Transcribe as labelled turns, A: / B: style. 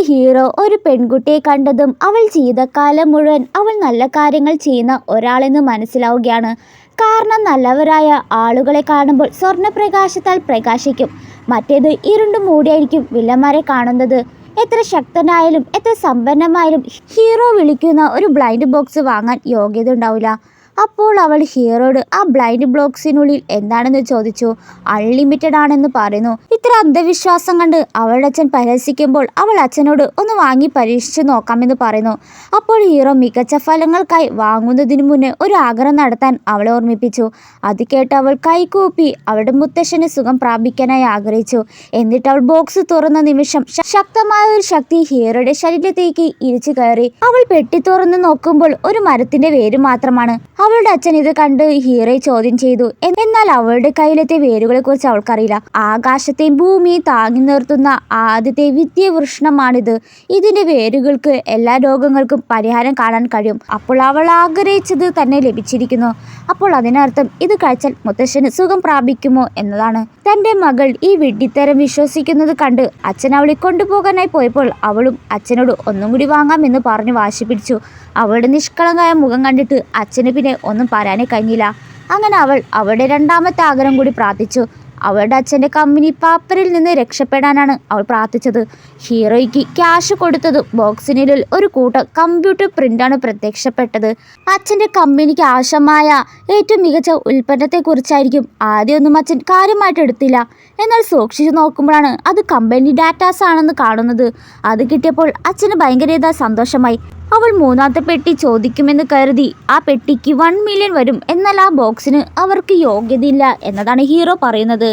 A: Hero ഒരു പെൺകുട്ടിയെ കണ്ടതും അവൾ ജീവിതകാലം മുഴുവൻ അവൾ നല്ല കാര്യങ്ങൾ ചെയ്യുന്ന ഒരാളെന്ന് മനസ്സിലാവുകയാണ്. കാരണം നല്ലവരായ ആളുകളെ കാണുമ്പോൾ സ്വർണ്ണപ്രകാശത്താൽ പ്രകാശിക്കും, മറ്റേത് ഇരുണ്ടു മൂടിയായിരിക്കും വില്ലന്മാരെ കാണുന്നത്. എത്ര ശക്തനായാലും എത്ര സമ്പന്നമായാലും ഹീറോ വിളിക്കുന്ന ഒരു ബ്ലൈൻഡ് ബോക്സ് വാങ്ങാൻ യോഗ്യത ഉണ്ടാവില്ല. അപ്പോൾ അവൾ ഹീറോയോട് ആ ബ്ലൈൻഡ് ബോക്സിനുള്ളിൽ എന്താണെന്ന് ചോദിച്ചു. അൺലിമിറ്റഡ് ആണെന്ന് പറയുന്നു. ഇത്ര അന്ധവിശ്വാസം കണ്ട് അവളുടെ അച്ഛൻ പരിഹസിക്കുമ്പോൾ അവൾ അച്ഛനോട് ഒന്ന് വാങ്ങി പരീക്ഷിച്ചു നോക്കാമെന്ന് പറയുന്നു. അപ്പോൾ ഹീറോ മികച്ച ഫലങ്ങൾക്കായി വാങ്ങുന്നതിന് മുന്നേ ഒരു ആഗ്രഹം നടത്താൻ അവളെ ഓർമ്മിപ്പിച്ചു. അത് കേട്ട് അവൾ കൈകൂപ്പി അവളുടെ മുത്തശ്ശന് സുഖം പ്രാപിക്കാനായി ആഗ്രഹിച്ചു. എന്നിട്ട് അവൾ ബോക്സ് തുറന്ന നിമിഷം ശക്തമായ ഒരു ശക്തി ഹീറോയുടെ ശരീരത്തേക്ക് ഇരിച്ചു കയറി. അവൾ പെട്ടി തുറന്ന് നോക്കുമ്പോൾ ഒരു മരത്തിന്റെ വേര് മാത്രമാണ്. അവളുടെ അച്ഛൻ ഇത് കണ്ട് ഹീറോയെ ചോദ്യം ചെയ്തു. എന്നാൽ അവളുടെ കയ്യിലത്തെ വേരുകളെ കുറിച്ച് അവൾക്കറിയില്ല. ആകാശത്തെയും ഭൂമിയെയും താങ്ങി നിർത്തുന്ന ആദ്യത്തെ വിദ്യവൃക്ഷമാണിത്. ഇതിന്റെ വേരുകൾക്ക് എല്ലാ രോഗങ്ങൾക്കും പരിഹാരം കാണാൻ കഴിയും. അപ്പോൾ അവൾ ആഗ്രഹിച്ചത് തന്നെ ലഭിച്ചിരിക്കുന്നു. അപ്പോൾ അതിനർത്ഥം ഇത് കഴിച്ചാൽ മുത്തശ്ശന് സുഖം പ്രാപിക്കുമോ എന്നതാണ്. തന്റെ മകൾ ഈ വിഡ്ഢിത്തരം വിശ്വസിക്കുന്നത് കണ്ട് അച്ഛൻ അവളെ കൊണ്ടുപോകാനായി പോയപ്പോൾ അവളും അച്ഛനോട് ഒന്നും കൂടി വാങ്ങാമെന്ന് പറഞ്ഞു വാശി പിടിച്ചു. അവളുടെ നിഷ്കളങ്കമായ മുഖം കണ്ടിട്ട് അച്ഛന് പിന്നെ ഒന്നും പറയാനേ കഴിഞ്ഞില്ല. അങ്ങനെ അവൾ അവളുടെ രണ്ടാമത്തെ ആഗ്രഹം കൂടി പ്രാർത്ഥിച്ചു. അവളുടെ അച്ഛൻ്റെ കമ്പനി പാപ്പറിൽ നിന്ന് രക്ഷപ്പെടാനാണ് അവൾ പ്രാർത്ഥിച്ചത്. ഹീറോയ്ക്ക് ക്യാഷ് കൊടുത്തതും ബോക്സിനുള്ളിൽ ഒരു കൂട്ടം കമ്പ്യൂട്ടർ പ്രിൻ്റാണ് പ്രത്യക്ഷപ്പെട്ടത്. അച്ഛൻ്റെ കമ്പനിക്ക് ആവശ്യമായ ഏറ്റവും മികച്ച ഉൽപ്പന്നത്തെക്കുറിച്ചായിരിക്കും. ആദ്യമൊന്നും അച്ഛൻ കാര്യമായിട്ട് എടുത്തില്ല. എന്നാൽ സൂക്ഷിച്ചു നോക്കുമ്പോഴാണ് അത് കമ്പനി ഡാറ്റാസ് ആണെന്ന് കാണുന്നത്. അത് കിട്ടിയപ്പോൾ അച്ഛന് ഭയങ്കര സന്തോഷമായി. അവൾ മൂന്നാമത്തെ പെട്ടി ചോദിക്കുമെന്ന് കരുതി ആ പെട്ടിക്ക് 1 മില്യൺ വരും. എന്നാൽ ആ ബോക്സിന് അവർക്ക് യോഗ്യതയില്ല എന്നതാണ് ഹീറോ പറയുന്നത്.